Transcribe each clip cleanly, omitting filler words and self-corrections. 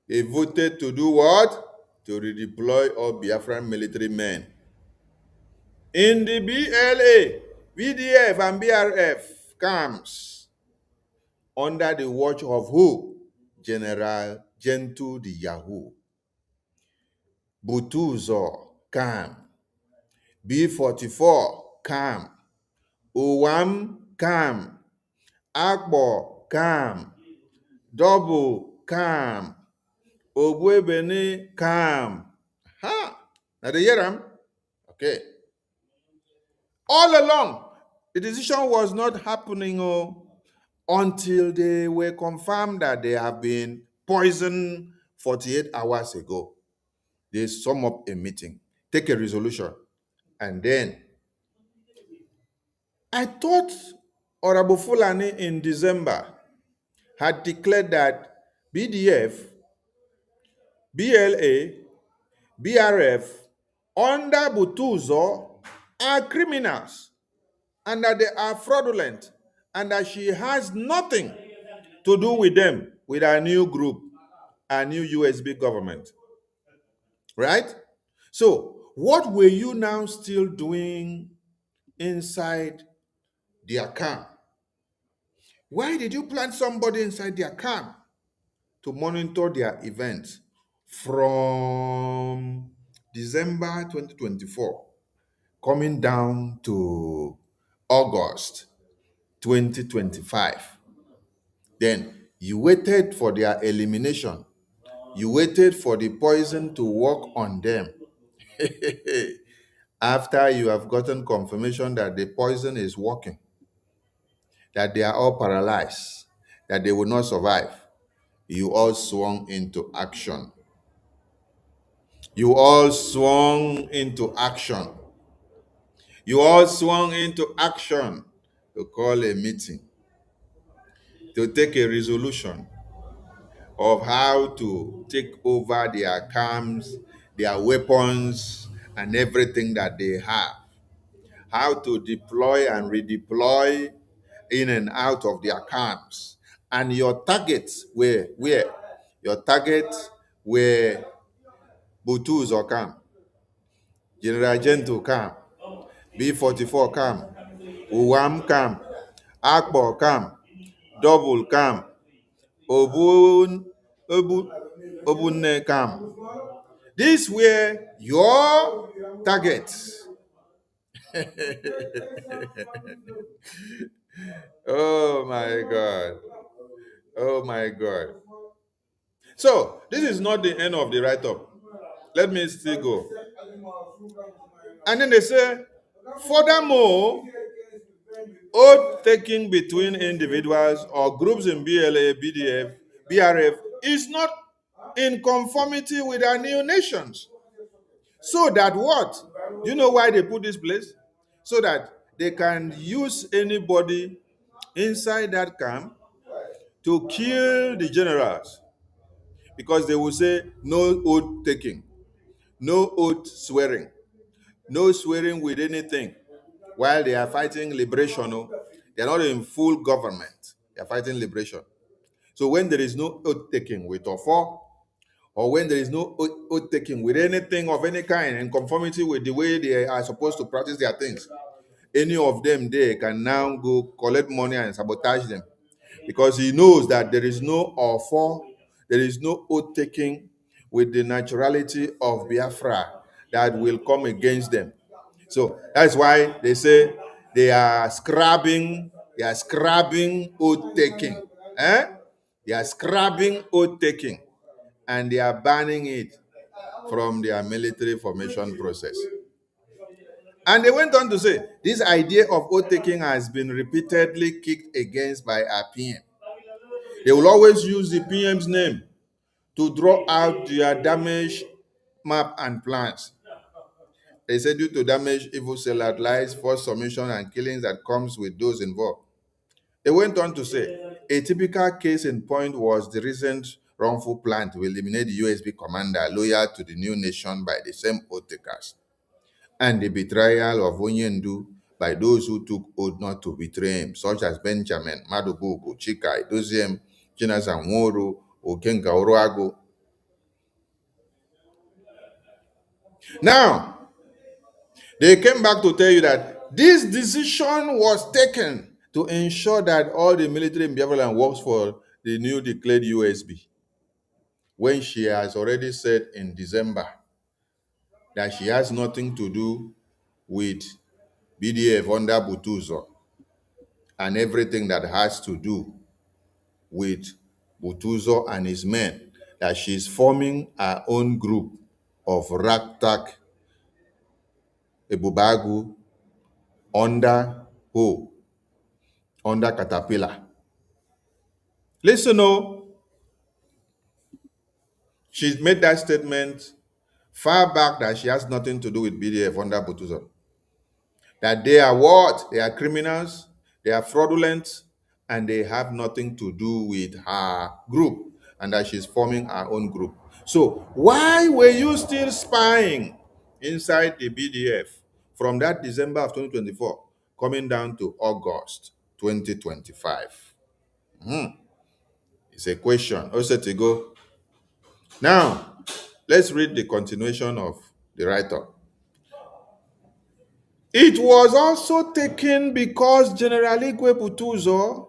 They voted to do what? To redeploy all Biafran military men. In the BLA, VDF and BRF camps under the watch of who? General Gentle the Yahoo. Butuzo camp. B44 camp. Uwam camp. Akbo camp. Double camp. Ogwebene camp. Ha! Now they hear them? Okay. All along, the decision was not happening until they were confirmed that they have been poisoned 48 hours ago. They sum up a meeting, take a resolution, and then I thought Honorable Fulani in December had declared that BDF, BLA, BRF under Butuzo are criminals and that they are fraudulent and that she has nothing to do with them, with our new group, our new USB government. Right? So, what were you now still doing inside their camp? Why did you plant somebody inside their camp to monitor their events from December 2024 coming down to August 2025? Then you waited for their elimination. You waited for the poison to work on them. After you have gotten confirmation that the poison is working, that they are all paralyzed, that they will not survive, you all swung into action. You all swung into action. You all swung into action to call a meeting, to take a resolution of how to take over their camps, their weapons, and everything that they have. How to deploy and redeploy in and out of their camps. And your targets were where? Your targets were Butuzo camp, General Gentle camp, B44 camp, Uwam camp, Akbo camp, Double camp, Obun, Obu, Obunne camp. These were your targets. Oh my God. Oh my God. So, this is not the end of the write up. Let me still go. And then they say, furthermore, oath taking between individuals or groups in BLA, BDF, BRF is not in conformity with our new nations. So that what? Do you know why they put this place? So that they can use anybody inside that camp to kill the generals. Because they will say no oath taking, no oath swearing, no swearing with anything while they are fighting liberation. No, they are not in full government. They are fighting liberation. So when there is no oath taking with Ofo, or when there is no oath taking with anything of any kind in conformity with the way they are supposed to practice their things, any of them there can now go collect money and sabotage them. Because he knows that there is no Ofo, there is no oath taking with the naturality of Biafra that will come against them. So that's why they say they are scrapping oath taking. Eh? They are scrapping oath taking and they are banning it from their military formation process. And they went on to say this idea of oath taking has been repeatedly kicked against by our PM. They will always use the PM's name to draw out their damage map and plans. They said due to damage, evil sellout lies, forced submission, and killings that comes with those involved. They went on to say a typical case in point was the recent wrongful plan to eliminate the USB commander loyal to the new nation by the same oath takers, and the betrayal of Onyendu by those who took oath not to betray him, such as Benjamin, Madubugu, Chika, Idoziem, Chinasa Nworo, Okenga Oroago. Now, they came back to tell you that this decision was taken to ensure that all the military in Biafra land works for the new declared USB, when she has already said in December that she has nothing to do with BDF under Butuzo and everything that has to do with Butuzo and his men, that she's forming her own group of Raktak Ebubagu under who? Under Caterpillar. Listen, oh, she's made that statement far back that she has nothing to do with BDF under Butuzo. That they are what? They are criminals, they are fraudulent, and they have nothing to do with her group, and that she's forming her own group. So why were you still spying inside the BDF from that December of 2024 coming down to August 2025? It's a question. Also to go. Now, let's read the continuation of the write-up. It was also taken because General Igwe Butuzo,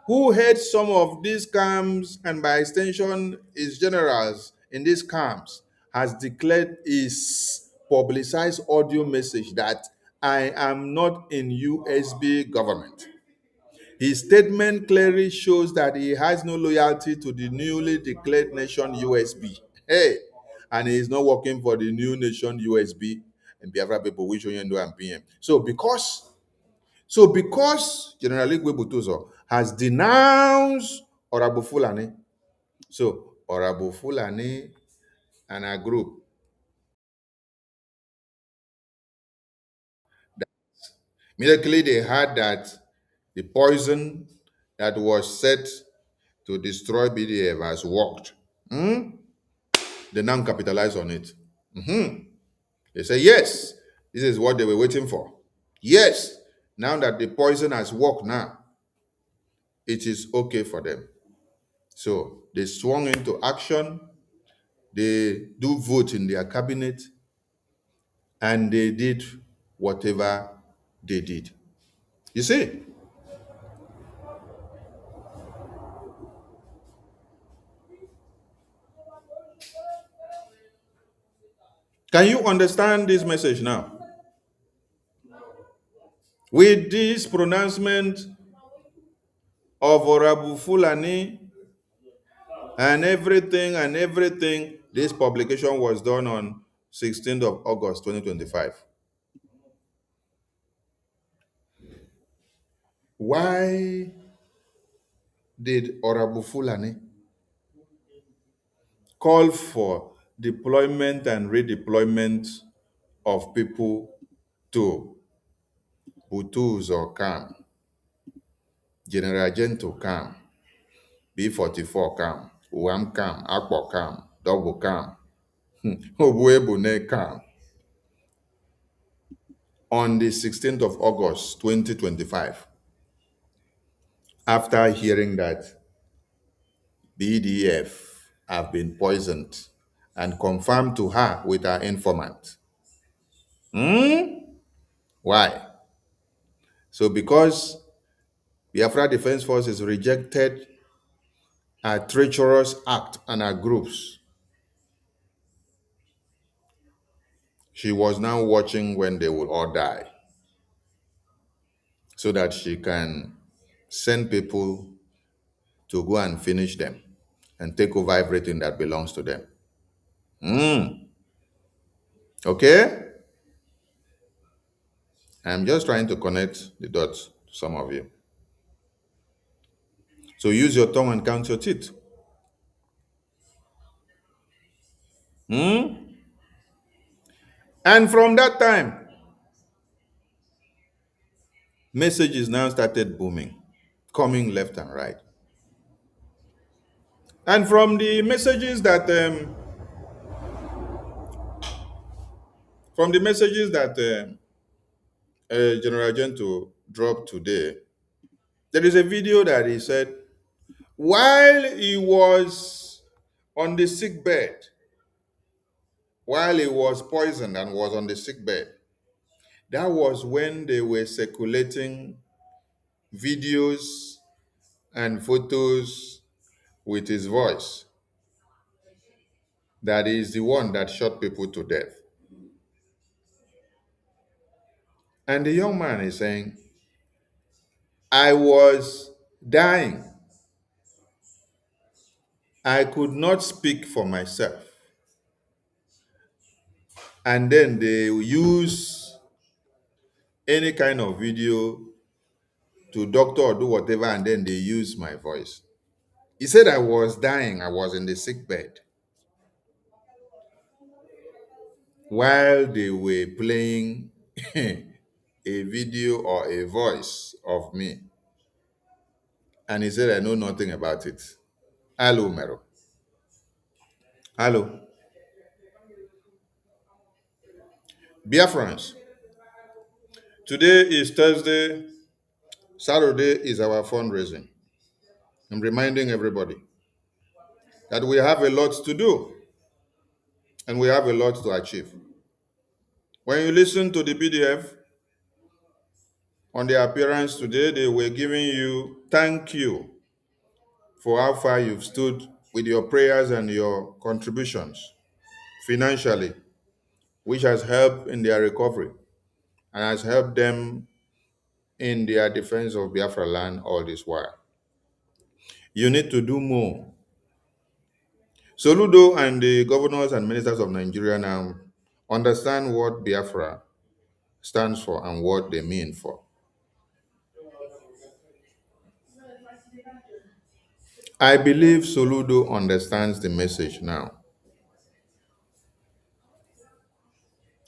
who heads some of these camps and by extension is generals in these camps, has declared his publicized audio message that I am not in USB government. His statement clearly shows that he has no loyalty to the newly declared nation USB. Hey, and he is not working for the new nation USB and Biafra people, which Oyendo and PM. So because General Igwe Butuzo has denounced Orabu Fulani, so Orabu Fulani and a group, immediately they heard that the poison that was set to destroy BDF has worked. They now capitalize on it. They say, yes, this is what they were waiting for. Yes, now that the poison has worked now, it is okay for them. So they swung into action. They do vote in their cabinet, and they did whatever they did. You see, can you understand this message now? With this pronouncement of Orabu Fulani and everything, this publication was done on 16th of August 2025. Why did Orabu Fulani call for deployment and redeployment of people to Butus or CAM, General Gento CAM, B44 CAM, UAM CAM, Akpo CAM, Double CAM, Obuebune CAM on the 16th of August 2025, after hearing that BDF have been poisoned and confirmed to her with her informant? Why? So because Biafra Defense Forces rejected a treacherous act and her groups, she was now watching when they will all die so that she can send people to go and finish them and take over everything that belongs to them. Okay? I'm just trying to connect the dots to some of you. So use your tongue and count your teeth. And from that time, messages now started booming, coming left and right. And from the messages that General Gento dropped today, there is a video that he said while he was on the sick bed, while he was poisoned and was on the sick bed. That was when they were circulating videos and photos with his voice. That is the one that shot people to death. And the young man is saying, I was dying. I could not speak for myself. And then they use any kind of video to doctor or do whatever, and then they use my voice. He said I was dying. I was in the sick bed while they were playing a video or a voice of me. And he said, I know nothing about it. Hello, Mero. Hello. Biafrans, today is Thursday. Saturday is our fundraising. I'm reminding everybody that we have a lot to do and we have a lot to achieve. When you listen to the PDF on their appearance today, they were giving you thank you for how far you've stood with your prayers and your contributions financially, which has helped in their recovery and has helped them in their defense of Biafra land all this while. You need to do more. Soludo and the governors and ministers of Nigeria now understand what Biafra stands for and what they mean for. I believe Soludo understands the message now.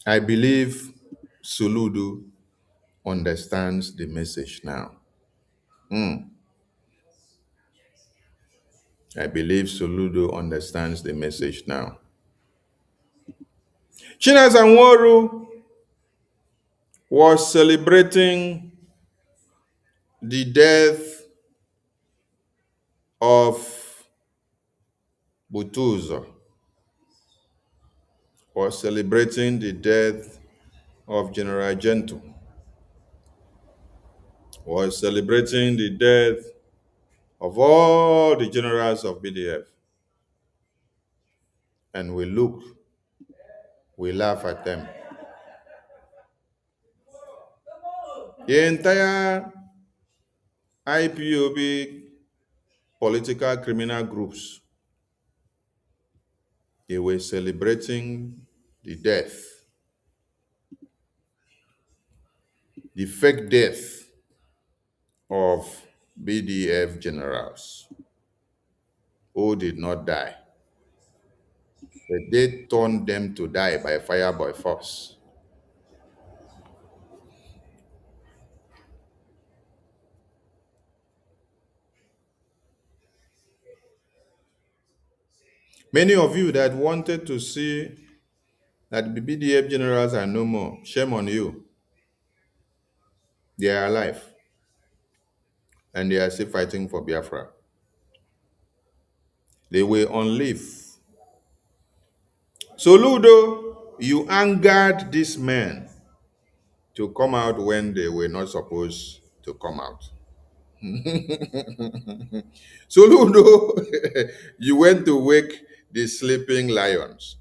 I believe Soludo understands the message now. I believe Soludo understands the message now. Chinazanworu was celebrating the death of Butuzo, was celebrating the death of General Gento, was celebrating the death of all the generals of BDF. And we look, we laugh at them. The entire IPOB political criminal groups, they were celebrating the death, the fake death of BDF generals who did not die. But they turned them to die by fire by force. Many of you that wanted to see that the BDF generals are no more, shame on you. They are alive and they are still fighting for Biafra. They were on leave. Soludo, you angered these men to come out when they were not supposed to come out. Soludo, you went to wake the sleeping lions.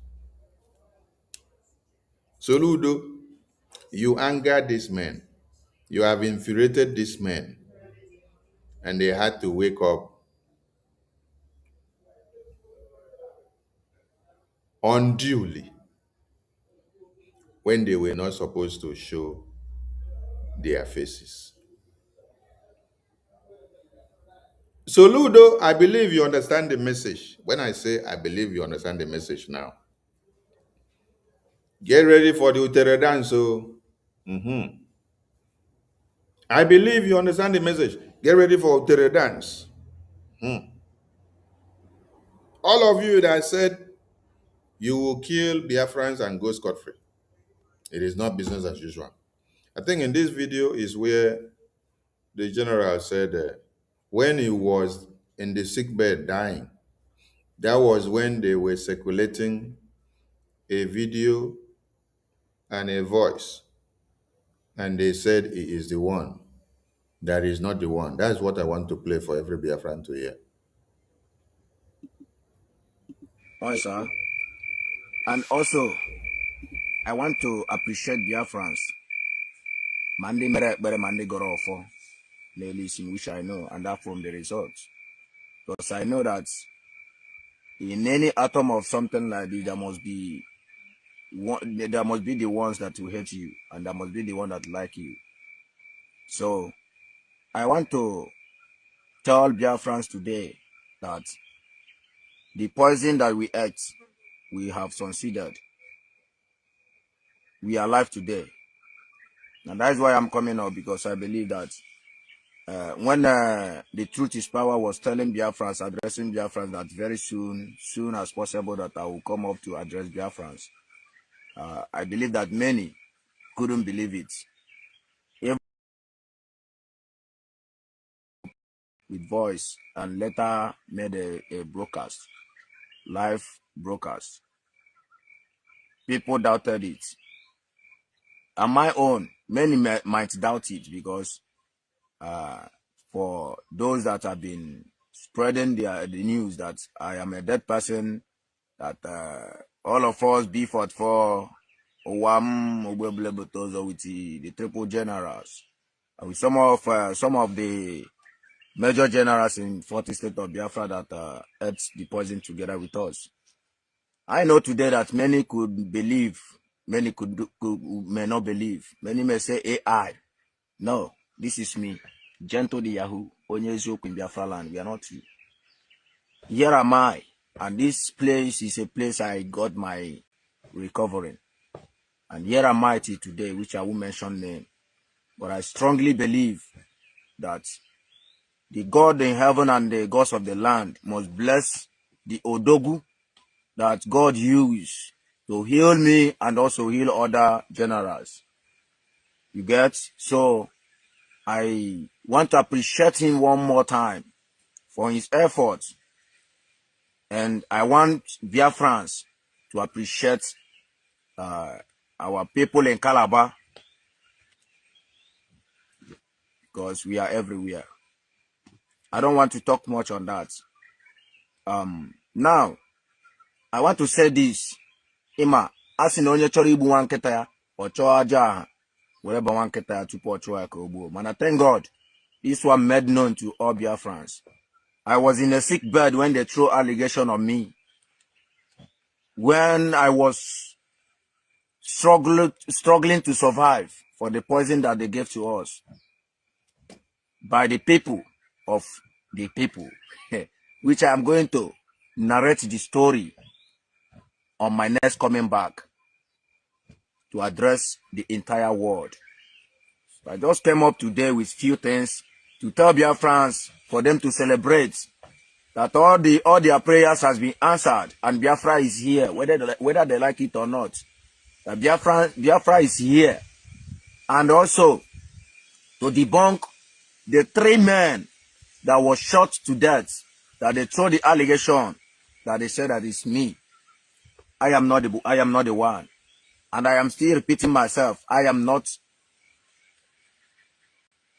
Soludo, you angered these men. You have infuriated these men. And they had to wake up unduly when they were not supposed to show their faces. Soludo, I believe you understand the message. When I say I believe you understand the message now, get ready for the Utere dance. So, I believe you understand the message. Get ready for Utere dance. All of you that said you will kill Biafrans and go scot-free. It is not business as usual. I think in this video is where the general said when he was in the sick bed dying, that was when they were circulating a video, and a voice, and they said he is the one. That is not the one. That's what I want to play for every Biafran to hear. Oh, sir. And also, I want to appreciate Biafrans. Monday mere ekpere Monday goro ofo. In which I know, and that from the results. Because I know that in any atom of something like this, there must be the ones that will hate you, and there must be the one that like you. So I want to tell Biafrans today that the poison that we ate, we have succeeded. We are alive today. And that's why I'm coming up, because I believe that when the Truth is Power was telling Biafrans, addressing Biafrans, that very soon as possible, that I will come up to address Biafrans. I believe that many couldn't believe it. Even with voice, and later made a broadcast, live broadcast. People doubted it. On my own, many might doubt it, because for those that have been spreading the news that I am a dead person, that all of us B44, OWAM, Ogbebelebotozo, with the triple generals, with some of the major generals in 40 state of Biafra that ate the poison together with us. I know today that many could believe, many may not believe. Many may say AI. No, this is me, Gentle the Yahoo, Onyezo in Biafra land. We are not you. Here am I, and this place is a place I got my recovering. And here am I today, which I will mention name. But I strongly believe that the God in heaven and the gods of the land must bless the Odogu that God used to heal me and also heal other generals. You get? So I want to appreciate him one more time for his efforts. And I want Biafrans to appreciate our people in Calabar, because we are everywhere. I don't want to talk much on that. Now, I want to say this. Ima, asi na onye chọrọ igbu nwa nkịta ya, ọ chọọ aja aha, were ba nwa nkịta ya tupu ọ chụọ ya ka o gbuo. Man, I thank God, this one made known to all Biafrans. I was in a sick bed when they threw allegation on me. When I was struggling to survive for the poison that they gave to us by the people of the people, which I am going to narrate the story on my next coming back to address the entire world. So I just came up today with few things to tell Biafrans for them to celebrate that all their prayers has been answered, and Biafra is here, whether they like it or not. That Biafra is here, and also to debunk the 3 men that was shot to death, that they throw the allegation that they said that it's me. I am not the one, and I am still repeating myself. I am not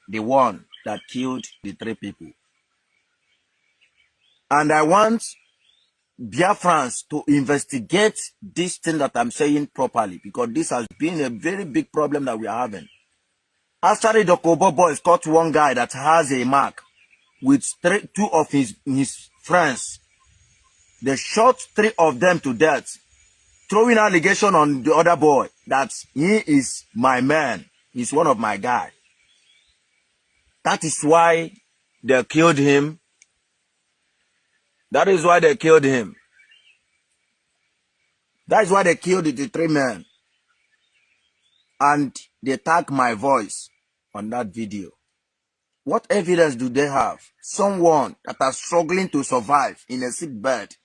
the one that killed the 3 people. And I want Biafrans to investigate this thing that I'm saying properly, because this has been a very big problem that we are having. After the Kobo boys caught one guy that has a mark with 2 of his friends, they shot 3 of them to death, throwing allegation on the other boy that he is my man, he's one of my guys. That is why they killed him. That is why they killed him. That is why they killed the 3 men. And they tag my voice on that video. What evidence do they have? Someone that is struggling to survive in a sick bed,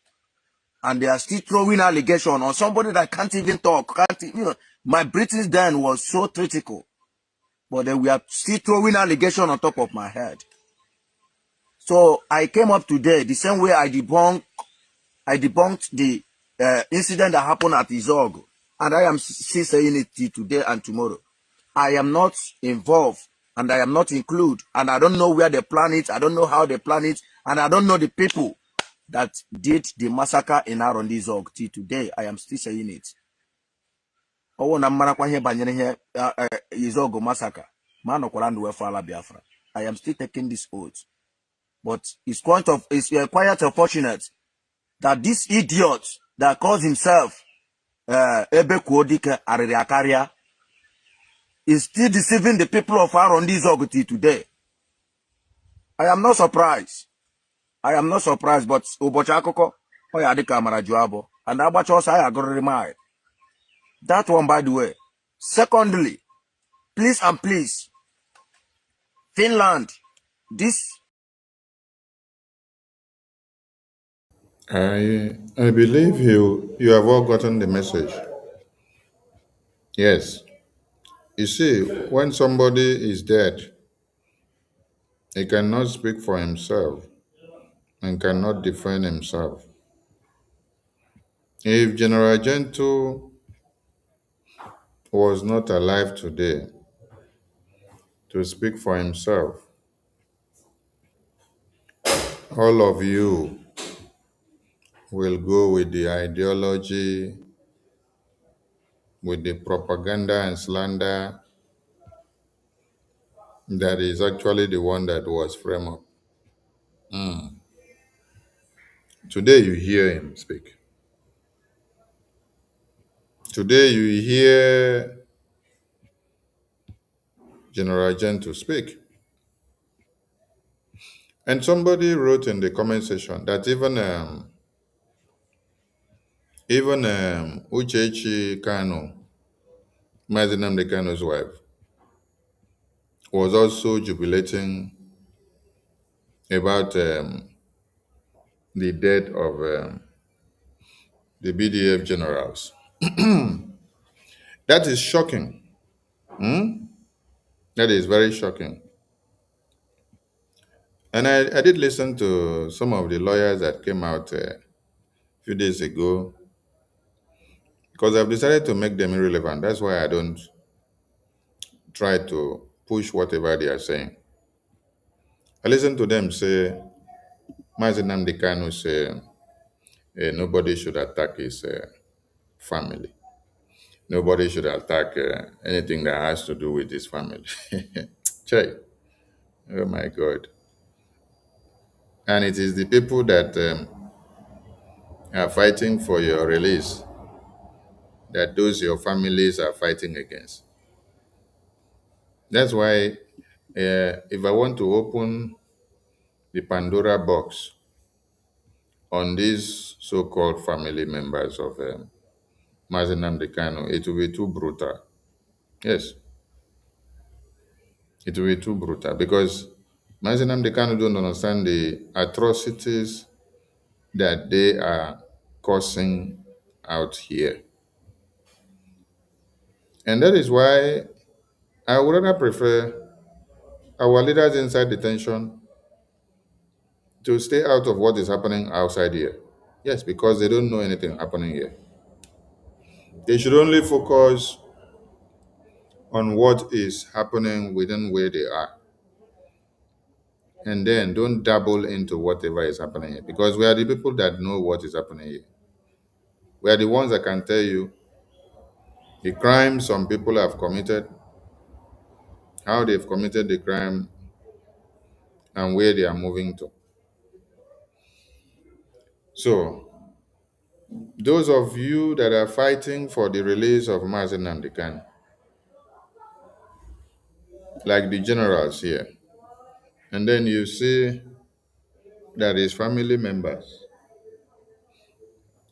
and they are still throwing allegation on somebody that can't even talk. My breathing then was so critical, but they were still throwing allegation on top of my head. So I came up today the same way I debunked the incident that happened at Izog. And I am still saying it till today and tomorrow. I am not involved and I am not included. And I don't know where they plan it. I don't know how they plan it. And I don't know the people that did the massacre in Arondizog till today. I am still saying it. Oh, na mmarakwa ihe banyere ihe Izog massacre. Man okwalandu wefala Biafra. I am still taking this oath. But it's quite unfortunate that this idiot that calls himself Ebe Kuodike Aririakaria is still deceiving the people of Arondizog till today. I am not surprised. I am not surprised, but ụbọchị akụkọ ọ ya dịka amara ju abụọ and agbacha ọsọ I agụrịrị mile. That one, by the way. Secondly, please and please, Finland, this I believe you have all gotten the message. Yes. You see, when somebody is dead, he cannot speak for himself and cannot defend himself. If General Gento was not alive today to speak for himself, all of you will go with the ideology, with the propaganda and slander that is actually the one that was framed up. Today you hear him speak. Today you hear General Gento speak. And somebody wrote in the comment section that even Uchechi Kano, Mazinam the Kano's wife, was also jubilating about the death of the BDF generals. That is shocking. That is very shocking. And I did listen to some of the lawyers that came out a few days ago because I've decided to make them irrelevant. That's why I don't try to push whatever they are saying. I listened to them say, Mazinam Kanu say, nobody should attack his family. Nobody should attack anything that has to do with his family. Chai, oh my God. And it is the people that are fighting for your release that those your families are fighting against. That's why if I want to open the Pandora box on these so-called family members of Mazinam Kanu, it will be too brutal. Yes, it will be too brutal because Mazinam Kanu don't understand the atrocities that they are causing out here. And that is why I would rather prefer our leaders inside detention to stay out of what is happening outside here. Yes, because they don't know anything happening here. They should only focus on what is happening within where they are. And then don't dabble into whatever is happening here. Because we are the people that know what is happening here. We are the ones that can tell you the crime some people have committed, how they've committed the crime, and where they are moving to. So, those of you that are fighting for the release of Mazen Namdekan, like the generals here, and then you see that his family members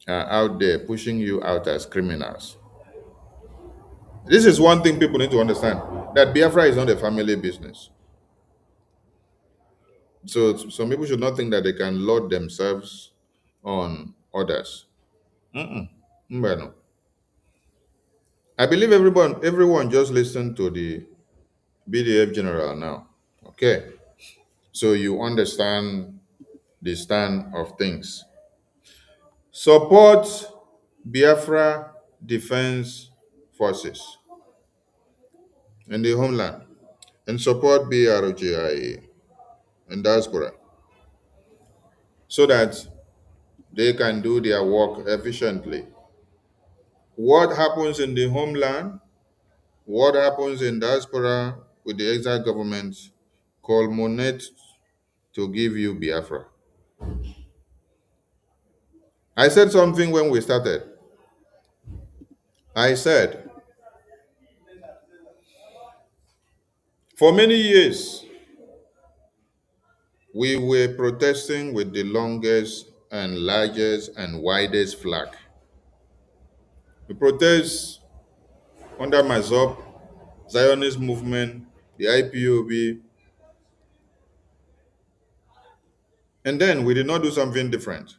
are out there pushing you out as criminals. This is one thing people need to understand, that Biafra is not a family business. So some people should not think that they can load themselves on others. Mbano. I believe everyone just listened to the BDF general now. Okay. So you understand the stand of things. Support Biafra defense forces in the homeland and support BRGIA and diaspora so that they can do their work efficiently. What happens in the homeland, what happens in diaspora with the exile government culminate to give you Biafra. I said something when we started. I said, for many years, we were protesting with the longest and largest and widest flag. We protest under MAZOP, Zionist movement, the IPOB, and then we did not do something different.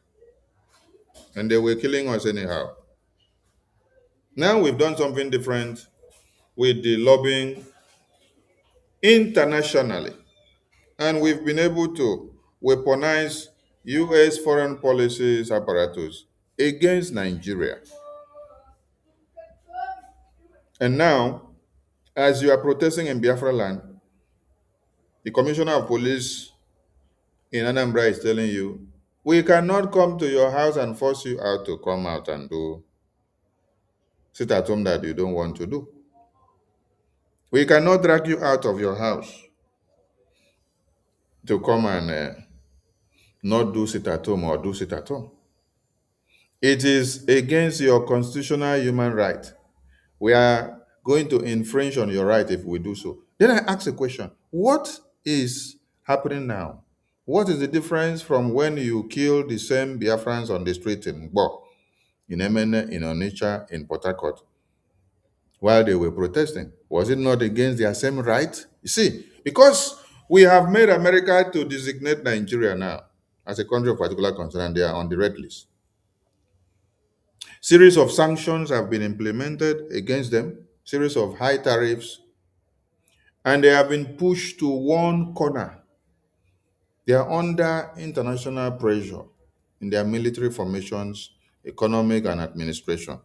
And they were killing us anyhow. Now we've done something different with the lobbying internationally. And we've been able to weaponize US foreign policies apparatus against Nigeria. And now, as you are protesting in Biafra land, the commissioner of police in Anambra is telling you, we cannot come to your house and force you out to come out and do sit at home that you don't want to do. We cannot drag you out of your house to come and not do sit at home or do sit at home. It is against your constitutional human right. We are going to infringe on your right if we do so. Then I ask a question. What is happening now? What is the difference from when you killed the same Biafrans on the street in Bo, in Emene, in Onitsha, in Port Harcourt, while they were protesting? Was it not against their same right? You see, because we have made America to designate Nigeria now as a country of particular concern, and they are on the red list. Series of sanctions have been implemented against them, series of high tariffs, and they have been pushed to one corner. They are under international pressure in their military formations, economic and administration.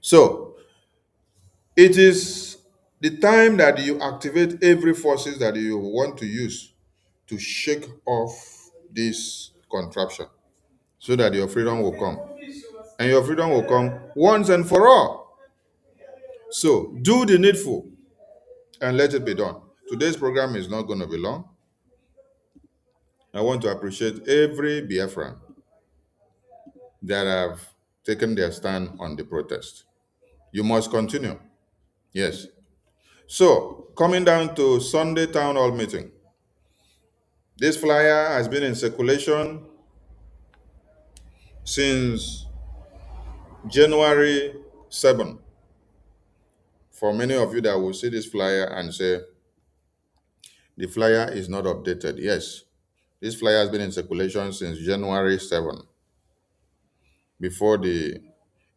So it is the time that you activate every forces that you want to use to shake off this contraption so that your freedom will come. And your freedom will come once and for all. So do the needful and let it be done. Today's program is not going to be long. I want to appreciate every Biafran that have taken their stand on the protest. You must continue. Yes. So, coming down to Sunday town hall meeting. This flyer has been in circulation since January 7. For many of you that will see this flyer and say, the flyer is not updated. Yes, this flyer has been in circulation since January 7, before the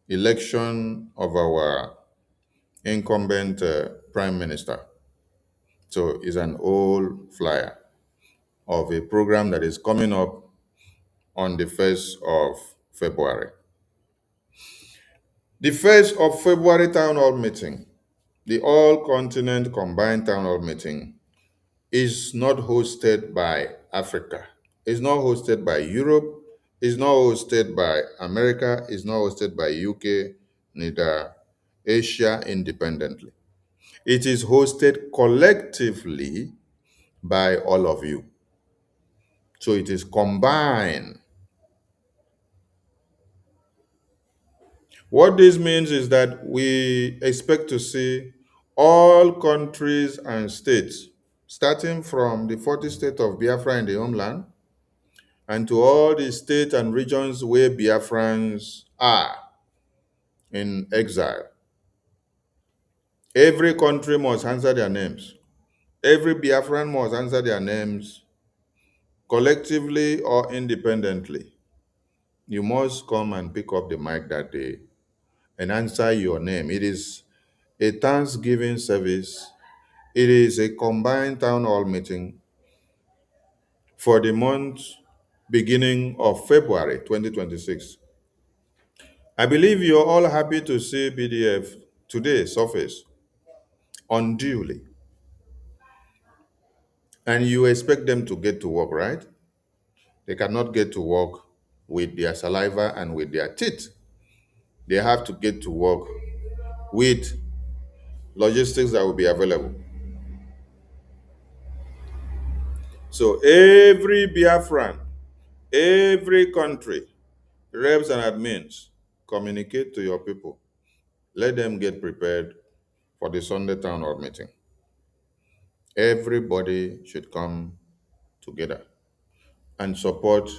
election of our incumbent prime minister. So it's an old flyer of a program that is coming up on the 1st of February. The 1st of February town hall meeting, the all continent combined town hall meeting, is not hosted by Africa. It's not hosted by Europe. It's not hosted by America. It's not hosted by UK, neither Asia independently. It is hosted collectively by all of you. So it is combined. What this means is that we expect to see all countries and states, starting from the 40 state of Biafra in the homeland, and to all the states and regions where Biafrans are in exile. Every country must answer their names. Every Biafran must answer their names collectively or independently. You must come and pick up the mic that day and answer your name. It is a Thanksgiving service. It is a combined town hall meeting for the month beginning of February 2026. I believe you're all happy to see BDF today surface unduly, and you expect them to get to work, right? They cannot get to work with their saliva and with their teeth. They have to get to work with logistics that will be available. So every Biafran, every country, reps and admins, communicate to your people. Let them get prepared for the Sunday town hall meeting. Everybody should come together and support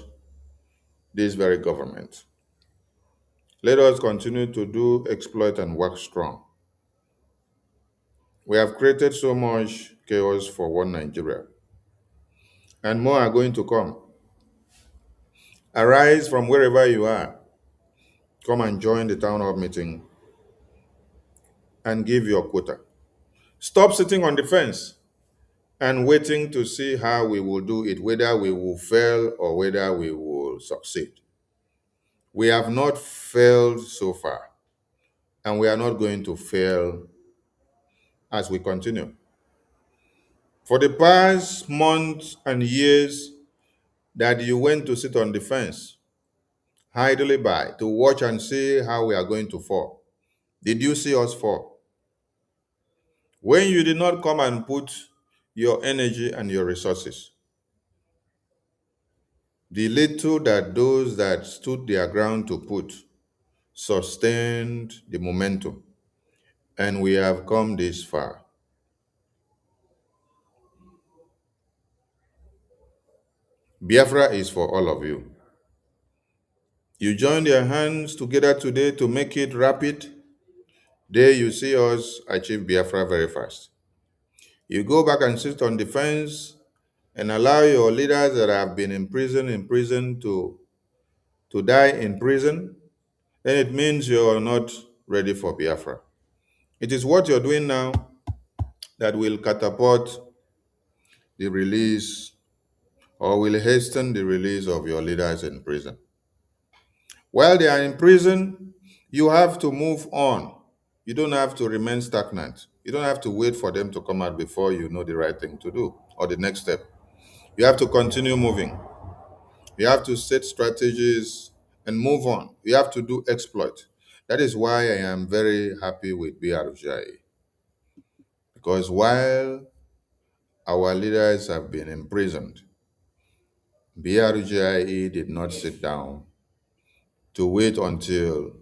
this very government. Let us continue to do exploit and work strong. We have created so much chaos for one Nigeria, and more are going to come. Arise from wherever you are. Come and join the town hall meeting and give your quota. Stop sitting on the fence and waiting to see how we will do it, whether we will fail or whether we will succeed. We have not failed so far, and we are not going to fail as we continue. For the past months and years that you went to sit on the fence, idly by, to watch and see how we are going to fall, did you see us fall? When you did not come and put your energy and your resources, the little that those that stood their ground to put sustained the momentum, and we have come this far. Biafra is for all of you. You joined your hands together today to make it rapid. There you see us achieve Biafra very fast. You go back and sit on the fence and allow your leaders that have been in prison to die in prison, then it means you're not ready for Biafra. It is what you're doing now that will catapult the release or will hasten the release of your leaders in prison. While they are in prison, you have to move on. You don't have to remain stagnant. You don't have to wait for them to come out before you know the right thing to do or the next step. You have to continue moving. You have to set strategies and move on. You have to do exploit. That is why I am very happy with BRGI. Because while our leaders have been imprisoned, BRGIE did not sit down to wait until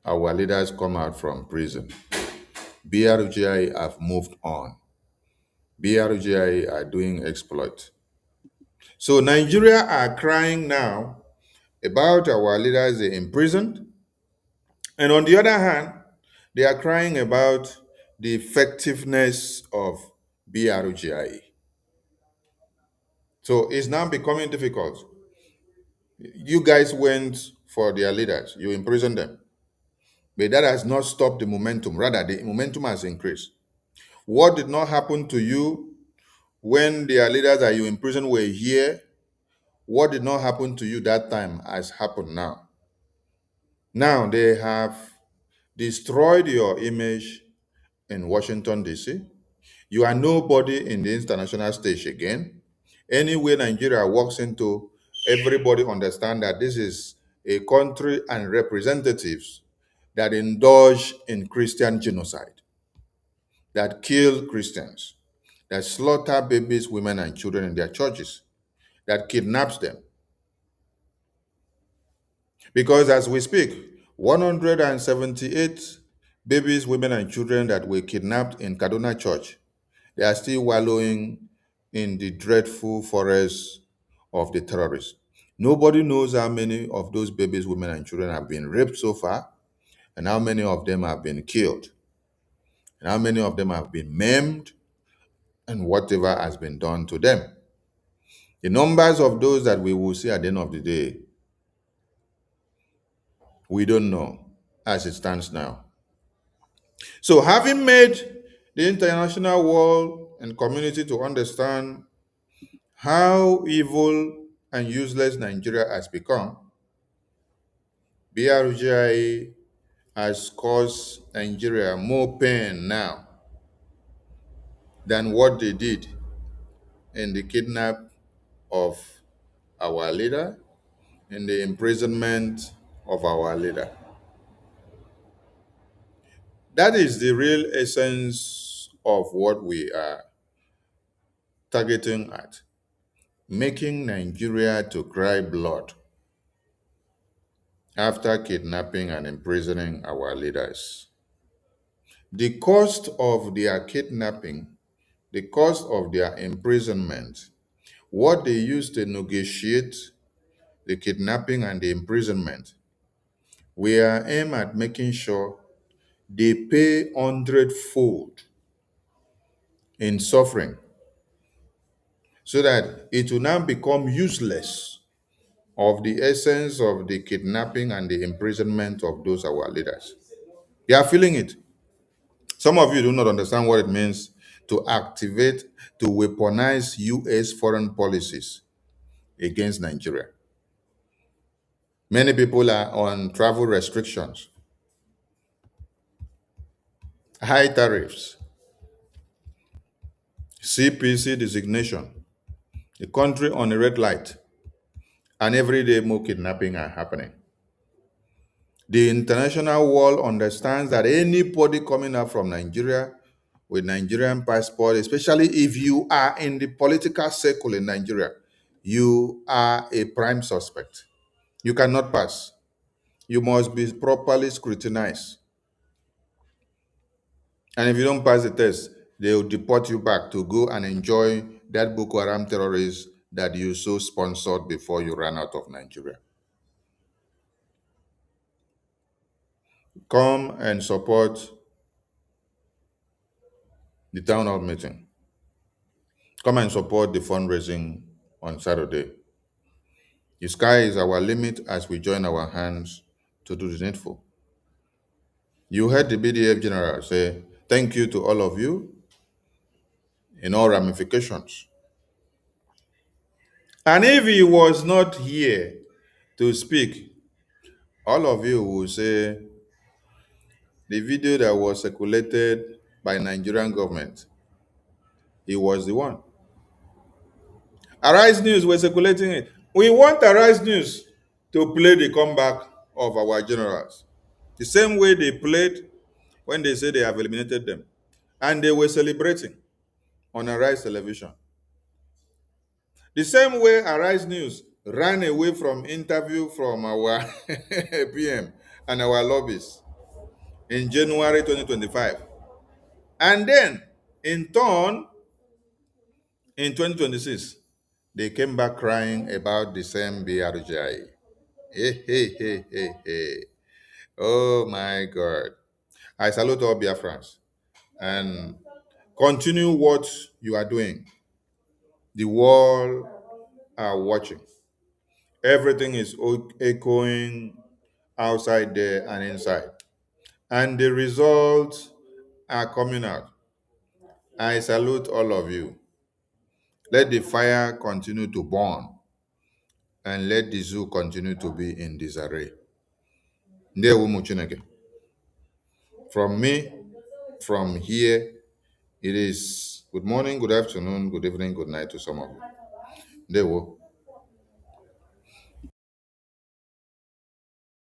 our leaders come out from prison. BRGI have moved on. BRGI are doing exploit. So Nigeria are crying now about our leaders they imprisoned. And on the other hand, they are crying about the effectiveness of BRGI. So it's now becoming difficult. You guys went for their leaders, you imprisoned them. But that has not stopped the momentum. Rather, the momentum has increased. What did not happen to you when their leaders that you imprisoned were here? What did not happen to you that time has happened now. Now they have destroyed your image in Washington, D.C. You are nobody in the international stage again. Anywhere Nigeria walks into, everybody understand that this is a country and representatives that indulge in Christian genocide, that kill Christians, that slaughter babies, women, and children in their churches, that kidnaps them. Because as we speak, 178 babies, women, and children that were kidnapped in Kaduna Church, they are still wallowing in the dreadful forests of the terrorists. Nobody knows how many of those babies, women, and children have been raped so far, and how many of them have been killed, and how many of them have been maimed, and whatever has been done to them. The numbers of those that we will see at the end of the day, we don't know as it stands now. So, having made the international world and community to understand how evil and useless Nigeria has become, BRGI has caused Nigeria more pain now than what they did in the kidnap of our leader, in the imprisonment of our leader. That is the real essence of what we are targeting at, making Nigeria to cry blood after kidnapping and imprisoning our leaders. The cost of their kidnapping, the cost of their imprisonment, what they used to negotiate the kidnapping and the imprisonment, we are aimed at making sure they pay hundredfold in suffering so that it will now become useless of the essence of the kidnapping and the imprisonment of those our leaders. You are feeling it. Some of you do not understand what it means to activate, to weaponize US foreign policies against Nigeria. Many people are on travel restrictions, high tariffs, CPC designation, the country on a red light, and every day more kidnapping are happening. The international world understands that anybody coming out from Nigeria with Nigerian passport, especially if you are in the political circle in Nigeria, you are a prime suspect. You cannot pass. You must be properly scrutinized. And if you don't pass the test, they will deport you back to go and enjoy that Boko Haram terrorists that you so sponsored before you ran out of Nigeria. Come and support the town hall meeting. Come and support the fundraising on Saturday. The sky is our limit as we join our hands to do the needful. You heard the BDF general say, thank you to all of you in all ramifications. And if he was not here to speak, all of you will say the video that was circulated by Nigerian government, he was the one. Arise News were circulating it. We want Arise News to play the comeback of our generals. The same way they played when they said they have eliminated them. And they were celebrating on Arise Television. The same way Arise News ran away from interview from our PM and our lobbies in January 2025. And then, in turn, in 2026, they came back crying about the same BRGI. Hey, hey, hey, hey, hey. Oh my God. I salute all Biafrans and continue what you are doing. The world are watching. Everything is echoing outside there and inside. And the results are coming out. I salute all of you. Let the fire continue to burn and let the zoo continue to be in disarray. Ndewo ụmụ Chineke. From me, from here, it is good morning, good afternoon, good evening, good night to some of you. Ndewo.